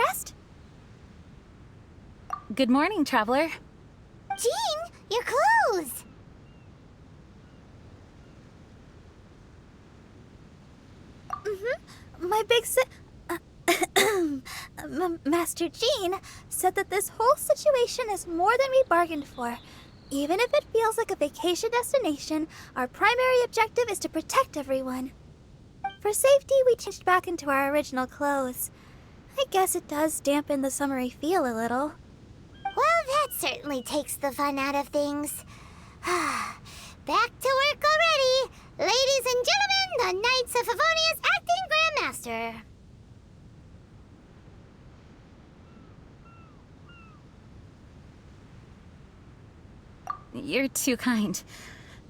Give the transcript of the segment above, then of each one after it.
rest? Good morning, traveler. Jean, your clothes! My big Master Jean said that this whole situation is more than we bargained for. Even if it feels like a vacation destination, our primary objective is to protect everyone. For safety, we changed back into our original clothes. I guess it does dampen the summery feel a little. Well, that certainly takes the fun out of things. Back to work already! Ladies and gentlemen, the Knights of Favonius Acting Grandmaster. You're too kind.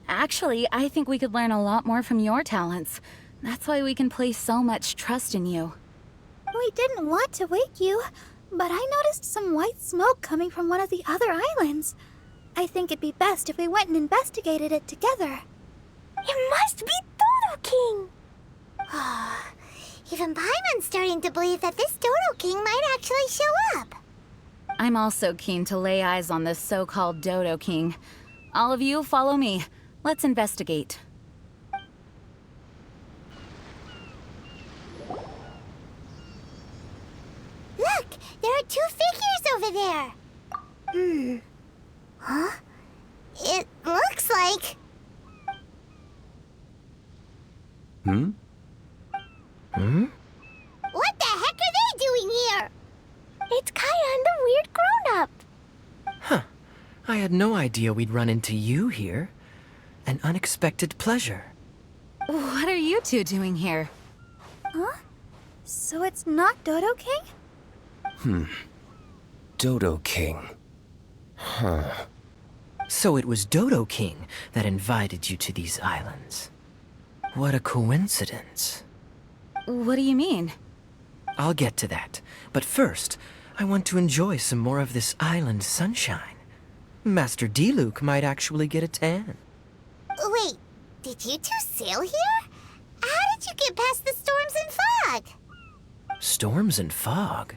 Actually, I think we could learn a lot more from your talents. That's why we can place so much trust in you. We didn't want to wake you, but I noticed some white smoke coming from one of the other islands. I think it'd be best if we went and investigated it together. It must be Dodo King! Even Paimon's starting to believe that this Dodo King might actually show up. I'm also keen to lay eyes on this so-called Dodo King. All of you, follow me. Let's investigate. Look! There are two figures over there! Huh? It looks like... What the heck are they doing here? It's Kaya and the weird grown-up. Huh. I had no idea we'd run into you here. An unexpected pleasure. What are you two doing here? Huh? So it's not Dodo King? Dodo King. Huh. So it was Dodo King that invited you to these islands. What a coincidence. What do you mean? I'll get to that. But first, I want to enjoy some more of this island sunshine. Master D-Luke might actually get a tan. Wait, did you two sail here? How did you get past the storms and fog? Storms and fog?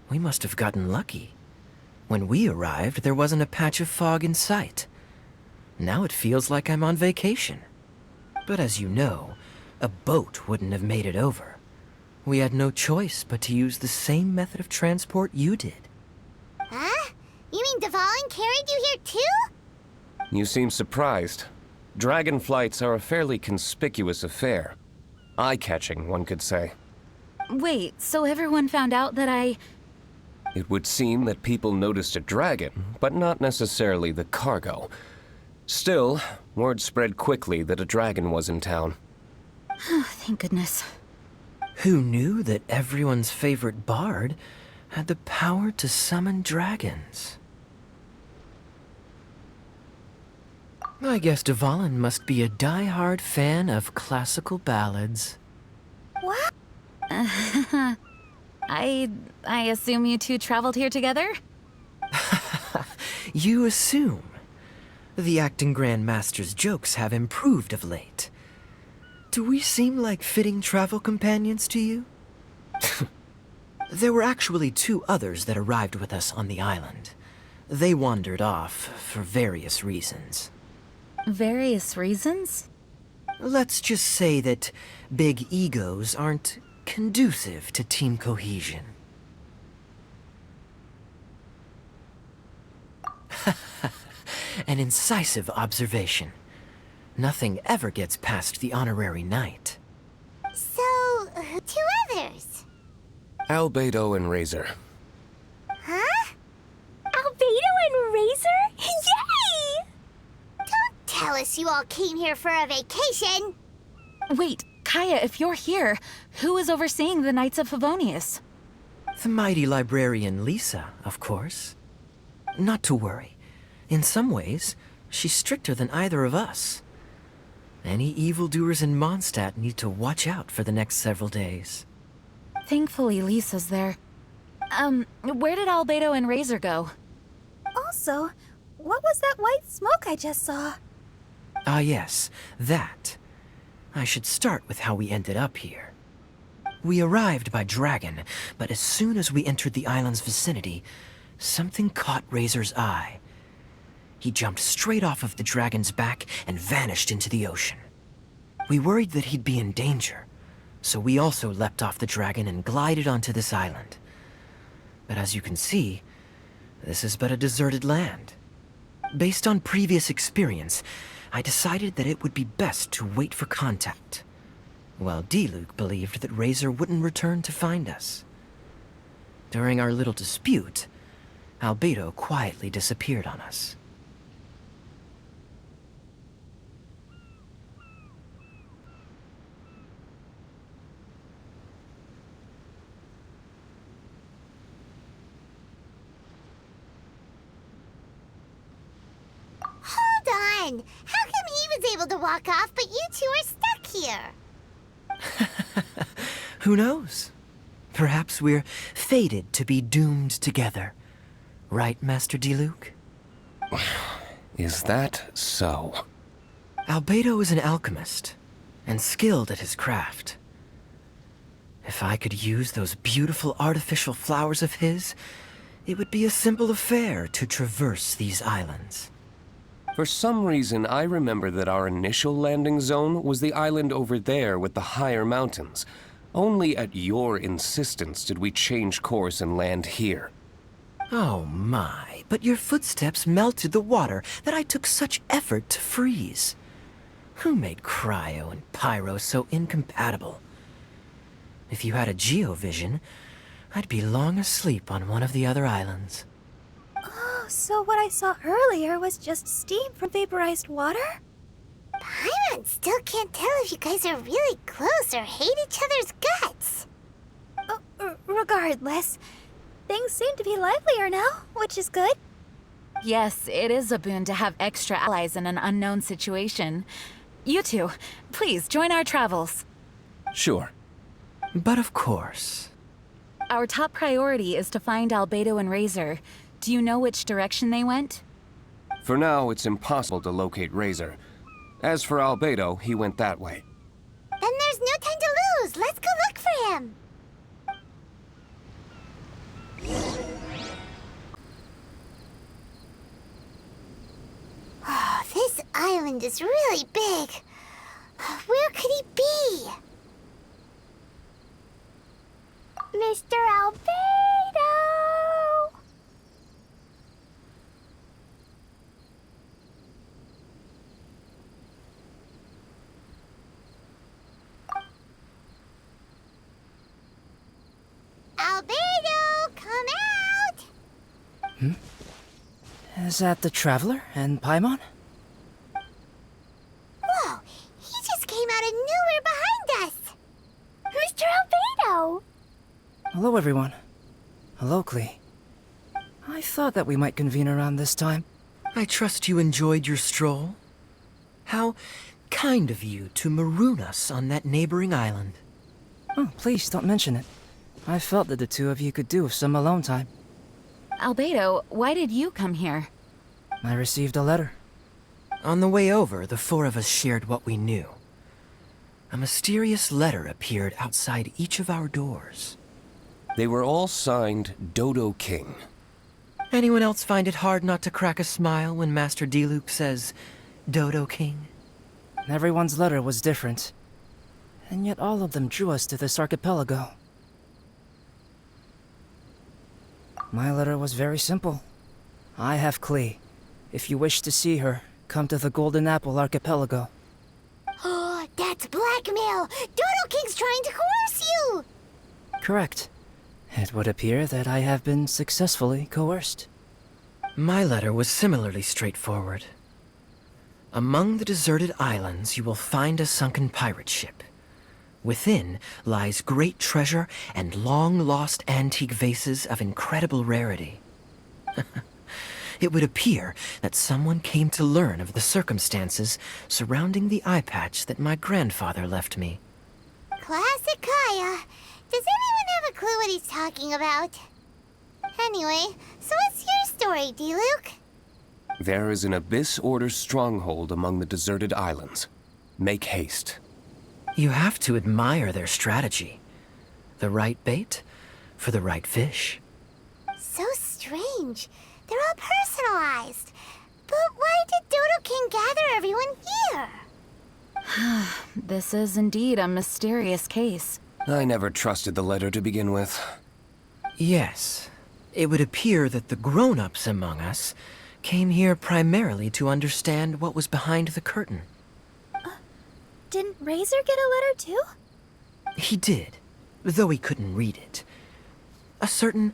We must have gotten lucky. When we arrived, there wasn't a patch of fog in sight. Now it feels like I'm on vacation. But as you know, a boat wouldn't have made it over. We had no choice but to use the same method of transport you did. Huh? You mean Dvalin carried you here too? You seem surprised. Dragon flights are a fairly conspicuous affair. Eye-catching, one could say. Wait, so everyone found out that I... It would seem that people noticed a dragon, but not necessarily the cargo. Still, word spread quickly that a dragon was in town. Thank goodness. Who knew that everyone's favorite bard had the power to summon dragons? I guess Dvalin must be a die-hard fan of classical ballads. What? I assume you two traveled here together? You assume. The acting Grandmaster's jokes have improved of late. Do we seem like fitting travel companions to you? There were actually two others that arrived with us on the island. They wandered off for various reasons. Various reasons? Let's just say that big egos aren't conducive to team cohesion. An incisive observation. Nothing ever gets past the honorary knight. So, two others? Albedo and Razor. Huh? Albedo and Razor? Yay! Don't tell us you all came here for a vacation. Wait, Kaya, if you're here, who is overseeing the Knights of Favonius? The mighty librarian Lisa, of course. Not to worry. In some ways, she's stricter than either of us. Any evildoers in Mondstadt need to watch out for the next several days. Thankfully, Lisa's there. Where did Albedo and Razor go? Also, what was that white smoke I just saw? Ah yes, that. I should start with how we ended up here. We arrived by dragon, but as soon as we entered the island's vicinity, something caught Razor's eye. He jumped straight off of the dragon's back and vanished into the ocean. We worried that he'd be in danger, so we also leapt off the dragon and glided onto this island. But as you can see, this is but a deserted land. Based on previous experience, I decided that it would be best to wait for contact, while Diluc believed that Razor wouldn't return to find us. During our little dispute, Albedo quietly disappeared on us. Hold on! How come he was able to walk off, but you two are stuck here? Who knows? Perhaps we're fated to be doomed together. Right, Master Diluc? Is that so? Albedo is an alchemist, and skilled at his craft. If I could use those beautiful artificial flowers of his, it would be a simple affair to traverse these islands. For some reason, I remember that our initial landing zone was the island over there with the higher mountains. Only at your insistence did we change course and land here. Oh my, but your footsteps melted the water that I took such effort to freeze. Who made cryo and pyro so incompatible? If you had a geovision, I'd be long asleep on one of the other islands. Oh, so what I saw earlier was just steam from vaporized water? Paimon still can't tell if you guys are really close or hate each other's guts. Regardless, things seem to be livelier now, which is good. Yes, it is a boon to have extra allies in an unknown situation. You two, please join our travels. Sure. But of course. Our top priority is to find Albedo and Razor. Do you know which direction they went? For now, it's impossible to locate Razor. As for Albedo, he went that way. Then there's no time to lose. Let's go look for him. Oh, this island is really big. Where could he be? Mr. Albedo! Albedo, come out! Is that the Traveler and Paimon? Whoa, he just came out of nowhere behind us! Mr. Albedo! Hello, everyone. Hello, Klee. I thought that we might convene around this time. I trust you enjoyed your stroll. How kind of you to maroon us on that neighboring island. Oh, please don't mention it. I felt that the two of you could do with some alone time. Albedo, why did you come here? I received a letter. On the way over, the four of us shared what we knew. A mysterious letter appeared outside each of our doors. They were all signed Dodo King. Anyone else find it hard not to crack a smile when Master Diluc says, Dodo King? Everyone's letter was different. And yet all of them drew us to this archipelago. My letter was very simple. I have Klee. If you wish to see her, come to the Golden Apple Archipelago. Oh, that's blackmail! Dodo King's trying to coerce you! Correct. It would appear that I have been successfully coerced. My letter was similarly straightforward. Among the deserted islands, you will find a sunken pirate ship. Within lies great treasure and long-lost antique vases of incredible rarity. It would appear that someone came to learn of the circumstances surrounding the eye patch that my grandfather left me. Classic Kaya. Does anyone have a clue what he's talking about? Anyway, so what's your story, Diluc? There is an Abyss Order stronghold among the deserted islands. Make haste. You have to admire their strategy. The right bait for the right fish. So strange. They're all personalized. But why did Dodo King gather everyone here? This is indeed a mysterious case. I never trusted the letter to begin with. Yes, it would appear that the grown-ups among us came here primarily to understand what was behind the curtain. Didn't Razor get a letter too? He did, though he couldn't read it. A certain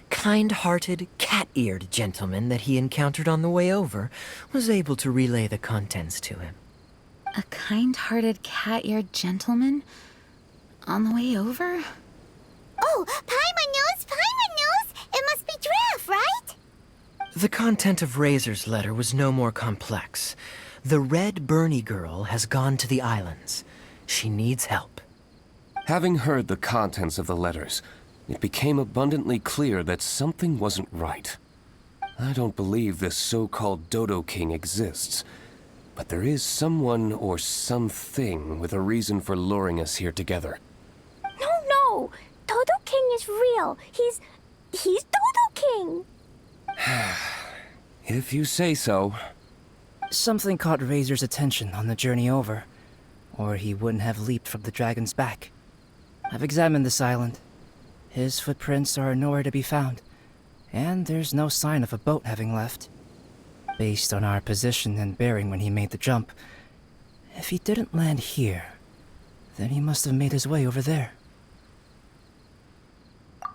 kind-hearted, cat-eared gentleman that he encountered on the way over was able to relay the contents to him. A kind-hearted, cat-eared gentleman? On the way over? Oh, Paimon knows! Paimon knows! It must be Giraffe, right? The content of Razor's letter was no more complex. The Red Bernie girl has gone to the islands. She needs help. Having heard the contents of the letters, it became abundantly clear that something wasn't right. I don't believe this so-called Dodo King exists, but there is someone or something with a reason for luring us here together. No! Dodo King is real. He's Dodo King. If you say so. Something caught Razor's attention on the journey over, or he wouldn't have leaped from the dragon's back. I've examined this island. His footprints are nowhere to be found, and there's no sign of a boat having left. Based on our position and bearing when he made the jump, if he didn't land here, then he must have made his way over there.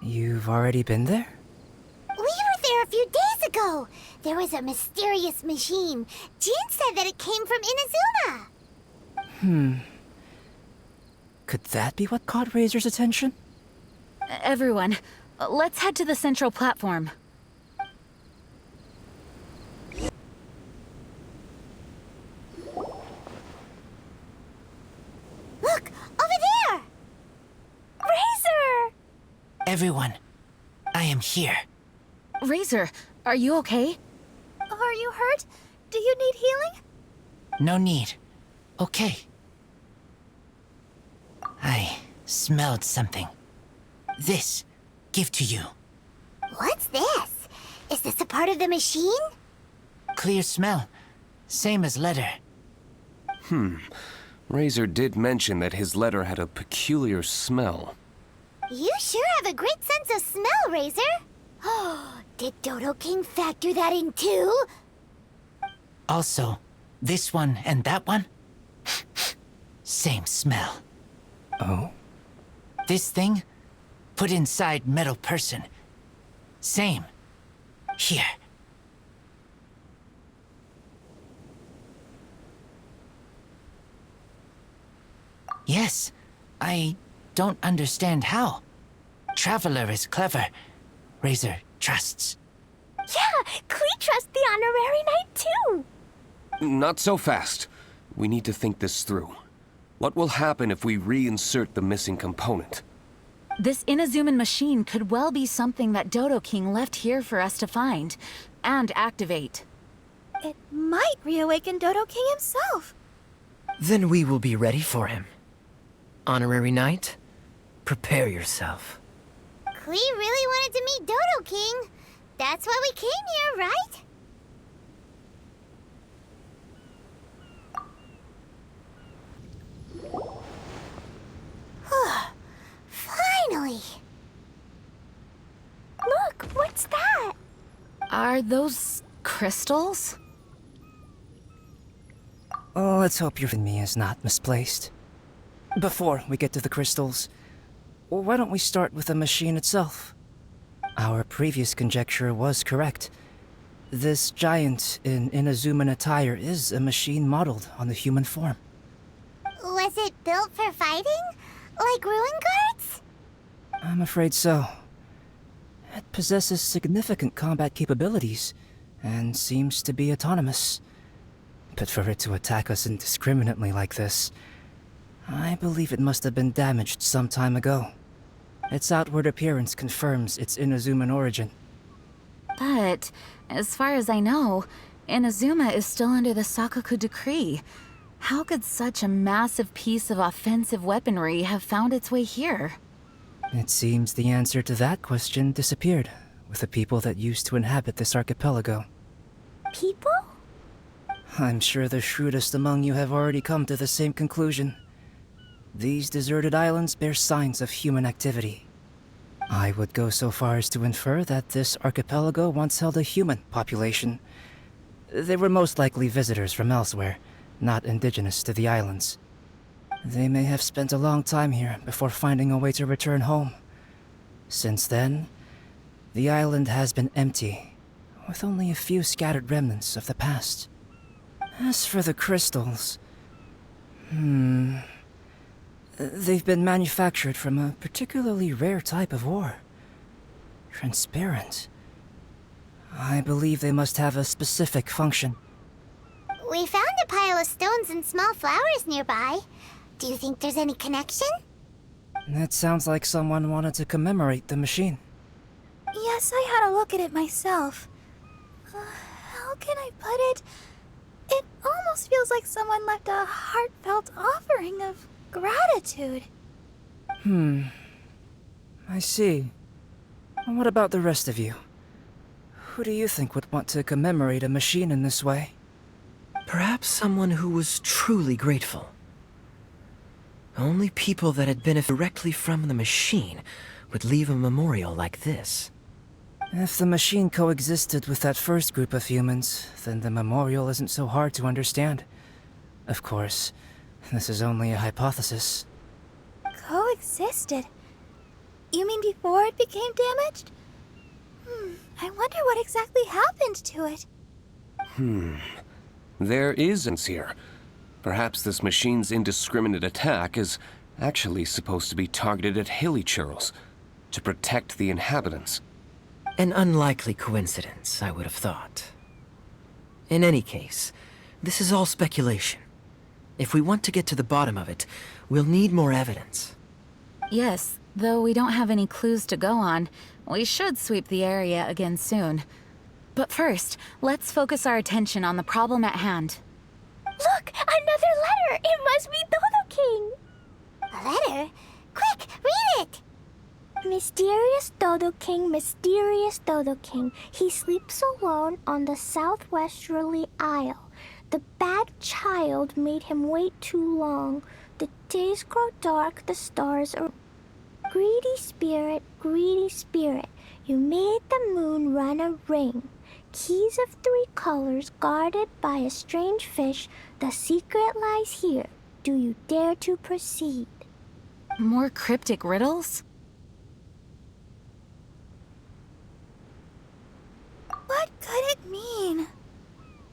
You've already been there? We were there a few days ago. There was a mysterious machine. Jin said that it came from Inazuma. Could that be what caught Razor's attention? Everyone, let's head to the central platform. Look, over there! Razor! Everyone, I am here. Razor, are you okay? Are you hurt? Do you need healing? No need. Okay. I smelled something. This, give to you. What's this? Is this a part of the machine? Clear smell. Same as letter. Razor did mention that his letter had a peculiar smell. You sure have a great sense of smell, Razor. Oh, did Dodo King factor that in too? Also, this one and that one? Same smell. Oh? This thing? Put inside metal person. Same. Here. Yes, I don't understand how. Traveler is clever. Razor trusts. Yeah, Klee trusts the honorary knight too. Not so fast. We need to think this through. What will happen if we reinsert the missing component? This Inazuman machine could well be something that Dodo King left here for us to find and activate. It might reawaken Dodo King himself. Then we will be ready for him. Honorary Knight, prepare yourself. Klee really wanted to meet Dodo King. That's why we came here, right? Finally! Look, what's that? Are those crystals? Oh, let's hope your me is not misplaced. Before we get to the crystals, why don't we start with the machine itself? Our previous conjecture was correct. This giant in Inazuman attire is a machine modeled on the human form. Was it built for fighting? Like ruin guards? I'm afraid so. It possesses significant combat capabilities, and seems to be autonomous. But for it to attack us indiscriminately like this, I believe it must have been damaged some time ago. Its outward appearance confirms its Inazuman origin. But, as far as I know, Inazuma is still under the Sakaku decree. How could such a massive piece of offensive weaponry have found its way here? It seems the answer to that question disappeared with the people that used to inhabit this archipelago. People? I'm sure the shrewdest among you have already come to the same conclusion. These deserted islands bear signs of human activity. I would go so far as to infer that this archipelago once held a human population. They were most likely visitors from elsewhere, not indigenous to the islands. They may have spent a long time here before finding a way to return home. Since then, the island has been empty, with only a few scattered remnants of the past. As for the crystals... They've been manufactured from a particularly rare type of ore. Transparent. I believe they must have a specific function. We found a pile of stones and small flowers nearby. Do you think there's any connection? It sounds like someone wanted to commemorate the machine. Yes, I had a look at it myself. How can I put it? It almost feels like someone left a heartfelt offering of gratitude. I see. What about the rest of you? Who do you think would want to commemorate a machine in this way? Perhaps someone who was truly grateful. Only people that had benefited directly from the machine would leave a memorial like this. If the machine coexisted with that first group of humans, then the memorial isn't so hard to understand. Of course, this is only a hypothesis. Coexisted? You mean before it became damaged? I wonder what exactly happened to it. There is here. Perhaps this machine's indiscriminate attack is actually supposed to be targeted at hilly churls, to protect the inhabitants. An unlikely coincidence, I would have thought. In any case, this is all speculation. If we want to get to the bottom of it, we'll need more evidence. Yes, though we don't have any clues to go on, we should sweep the area again soon. But first, let's focus our attention on the problem at hand. Look! Another letter! It must be Dodo King! A letter? Quick, read it! Mysterious Dodo King, mysterious Dodo King. He sleeps alone on the southwesterly isle. The bad child made him wait too long. The days grow dark, the stars are... Greedy spirit, you made the moon run a ring. Keys of 3 colors guarded by a strange fish. The secret lies here. Do you dare to proceed? More cryptic riddles? What could it mean?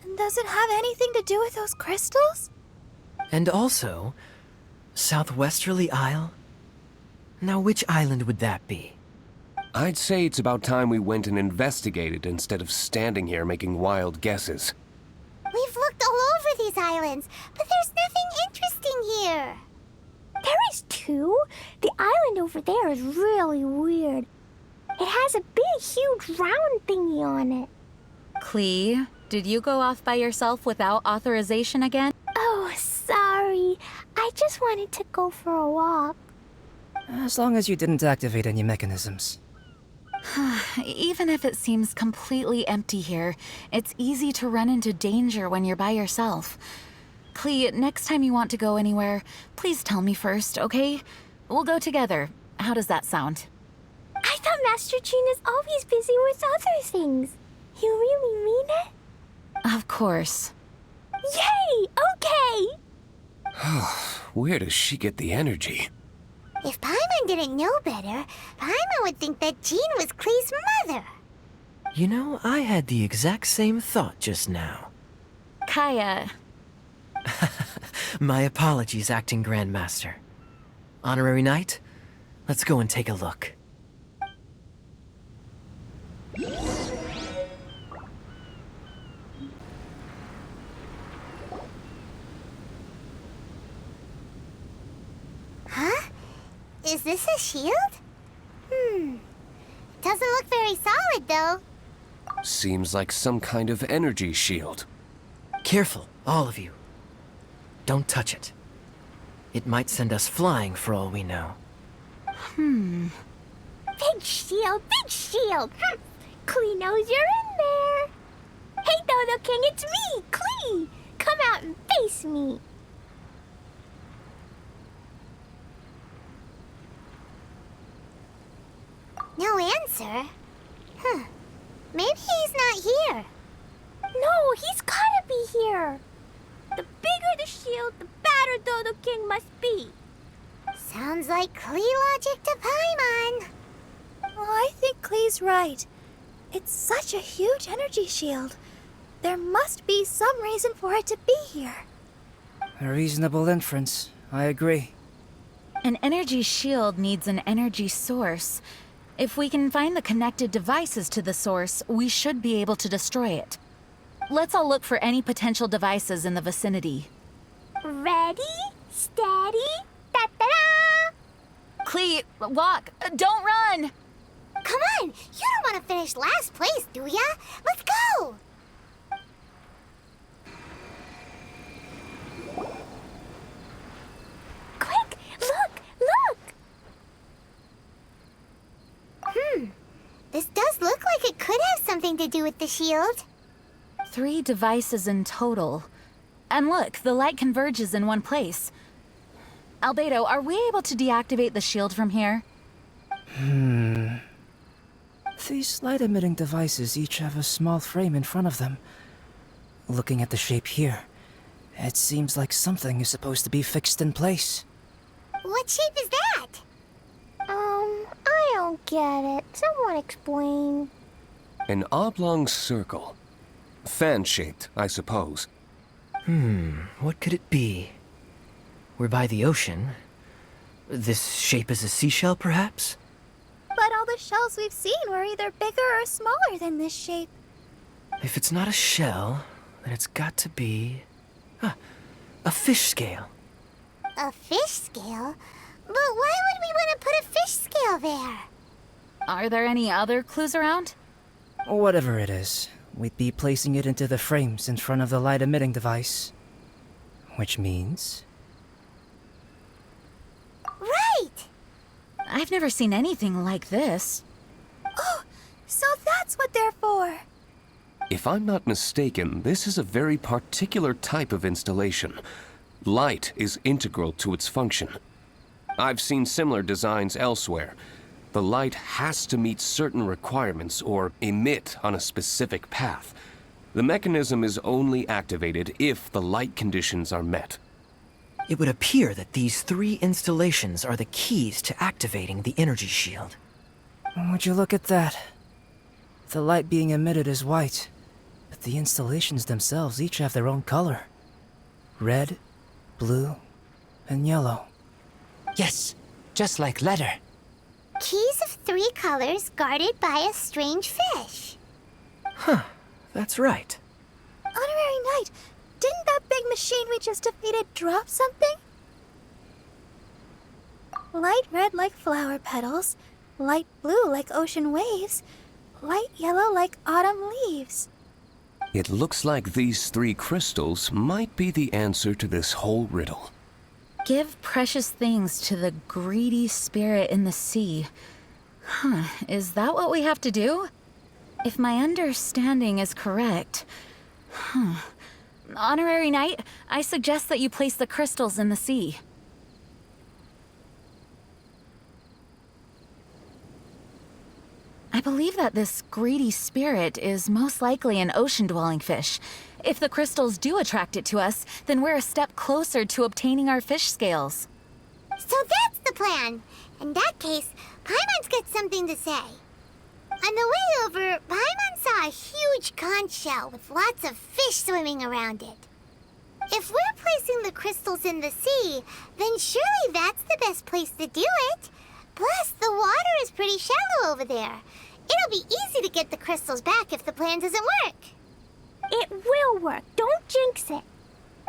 And does it have anything to do with those crystals? And also, Southwesterly Isle? Now which island would that be? I'd say it's about time we went and investigated instead of standing here making wild guesses. We've looked all over these islands, but there's nothing interesting here. There is too. The island over there is really weird. It has a big, huge round thingy on it. Klee, did you go off by yourself without authorization again? Oh, sorry. I just wanted to go for a walk. As long as you didn't activate any mechanisms. Even if it seems completely empty here, it's easy to run into danger when you're by yourself. Klee, next time you want to go anywhere, please tell me first, okay? We'll go together. How does that sound? I thought Master Jean is always busy with other things. You really mean it? Of course. Yay! Okay! Where does she get the energy? If Paimon didn't know better, Paimon would think that Jean was Klee's mother. You know, I had the exact same thought just now. Kaya. My apologies, Acting Grandmaster. Honorary Knight, let's go and take a look. Huh? Is this a shield? Doesn't look very solid, though. Seems like some kind of energy shield. Careful, all of you. Don't touch it. It might send us flying for all we know. Big shield, big shield. Klee knows you're in there. Hey, Dodo King, it's me, Klee. Come out and face me. No answer? Huh. Maybe he's not here. No, he's gotta be here. The bigger the shield, the badder Dodo King must be. Sounds like Klee logic to Paimon. Oh, I think Klee's right. It's such a huge energy shield. There must be some reason for it to be here. A reasonable inference. I agree. An energy shield needs an energy source. If we can find the connected devices to the source, we should be able to destroy it. Let's all look for any potential devices in the vicinity. Ready, steady, da-da-da! Klee, walk! Don't run! Come on! You don't want to finish last place, do ya? Let's go! Quick, look! This does look like it could have something to do with the shield. 3 devices in total. And look, the light converges in one place. Albedo, are we able to deactivate the shield from here? These light-emitting devices each have a small frame in front of them. Looking at the shape here, it seems like something is supposed to be fixed in place. What shape is that? I don't get it. Someone explain. An oblong circle. Fan-shaped, I suppose. What could it be? We're by the ocean. This shape is a seashell, perhaps? But all the shells we've seen were either bigger or smaller than this shape. If it's not a shell, then it's got to be... a fish scale. A fish scale? But why would we want to put a fish scale there? Are there any other clues around? Whatever it is, we'd be placing it into the frames in front of the light-emitting device. Which means... Right! I've never seen anything like this. Oh, so that's what they're for. If I'm not mistaken, this is a very particular type of installation. Light is integral to its function. I've seen similar designs elsewhere. The light has to meet certain requirements or emit on a specific path. The mechanism is only activated if the light conditions are met. It would appear that these 3 installations are the keys to activating the energy shield. Would you look at that? The light being emitted is white, but the installations themselves each have their own color. Red, blue, and yellow. Yes, just like letter. Keys of 3 colors guarded by a strange fish. That's right. Honorary Knight, didn't that big machine we just defeated drop something? Light red like flower petals, light blue like ocean waves, light yellow like autumn leaves. It looks like these 3 crystals might be the answer to this whole riddle. Give precious things to the greedy spirit in the sea. Is that what we have to do? If my understanding is correct... Honorary Knight, I suggest that you place the crystals in the sea. I believe that this greedy spirit is most likely an ocean-dwelling fish. If the crystals do attract it to us, then we're a step closer to obtaining our fish scales. So that's the plan. In that case, Paimon's got something to say. On the way over, Paimon saw a huge conch shell with lots of fish swimming around it. If we're placing the crystals in the sea, then surely that's the best place to do it. Plus, the water is pretty shallow over there. It'll be easy to get the crystals back if the plan doesn't work. It will work. Don't jinx it.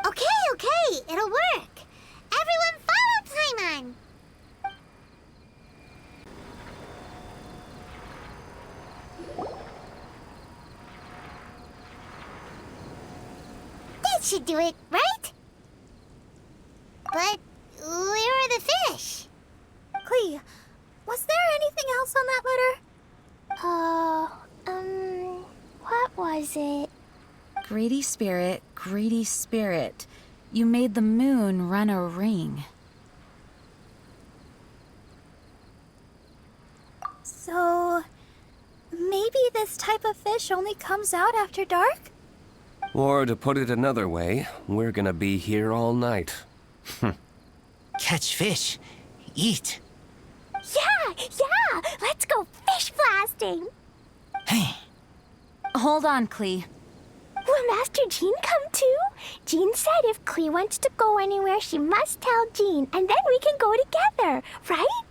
Okay, it'll work. Everyone follow Paimon. That should do it, right? But where are the fish? Klee, was there anything else on that was it? Greedy spirit, you made the moon run a ring. So, maybe this type of fish only comes out after dark? Or to put it another way, we're gonna be here all night. Catch fish. Eat. Yeah! Let's go fish blasting! Hey, Hold on, Klee. Will Master Jean come too? Jean said if Klee wants to go anywhere, she must tell Jean, and then we can go together, right?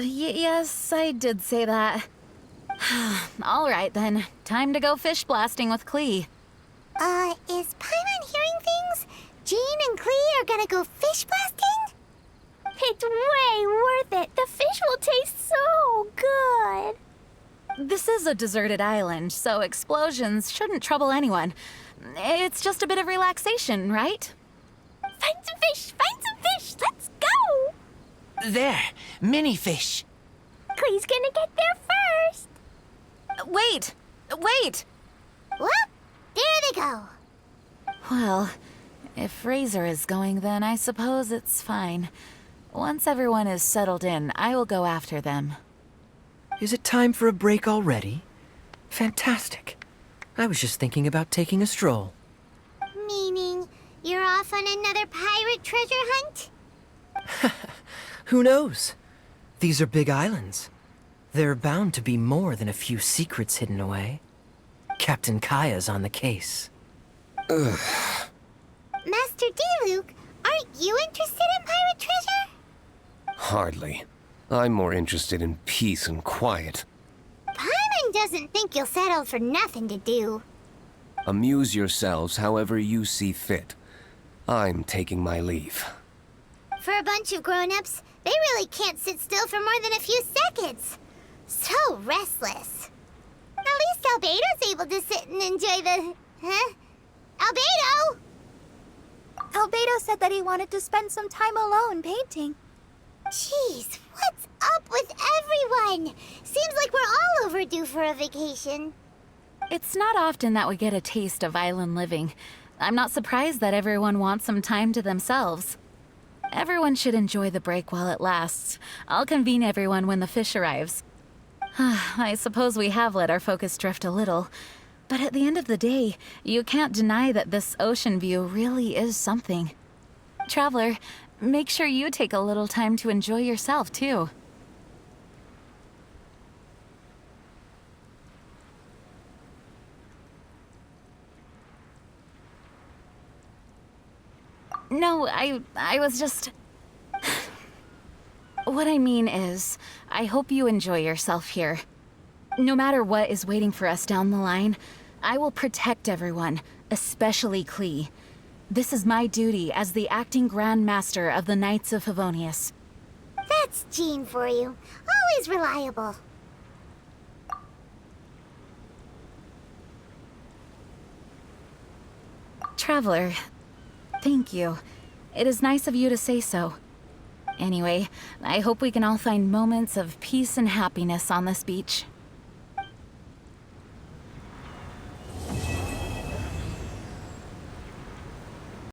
Yes, I did say that. All right then, time to go fish blasting with Klee. Is Paimon hearing things? Jean and Klee are gonna go fish blasting? It's way worth it. The fish will taste so good. This is a deserted island, so explosions shouldn't trouble anyone. It's just a bit of relaxation, right? Find some fish! Let's go! there. Mini fish. Klee's gonna get there first. Wait! Whoop! There they go. Well, if Razor is going, then I suppose it's fine. Once everyone is settled in, I will go after them. Is it time for a break already? Fantastic. I was just thinking about taking a stroll. Meaning, you're off on another pirate treasure hunt? Who knows? These are big islands. There are bound to be more than a few secrets hidden away. Captain Kaya's on the case. Master Diluc, aren't you interested in pirate treasure? Hardly. I'm more interested in peace and quiet. Paimon doesn't think you'll settle for nothing to do. Amuse yourselves however you see fit. I'm taking my leave. For a bunch of grown-ups, they really can't sit still for more than a few seconds. So restless. At least Albedo's able to sit and enjoy the... Huh? Albedo! Albedo said that he wanted to spend some time alone painting. Jeez, what's up with everyone? Seems like we're all overdue for a vacation. It's not often that we get a taste of island living. I'm not surprised that everyone wants some time to themselves. Everyone should enjoy the break while it lasts. I'll convene everyone when the fish arrives. I suppose we have let our focus drift a little. But at the end of the day, you can't deny that this ocean view really is something. Traveler, make sure you take a little time to enjoy yourself, too. No, I was just... What I mean is, I hope you enjoy yourself here. No matter what is waiting for us down the line, I will protect everyone, especially Klee. This is my duty as the acting Grand Master of the Knights of Favonius. That's Jean for you. Always reliable. Traveler, thank you. It is nice of you to say so. Anyway, I hope we can all find moments of peace and happiness on this beach.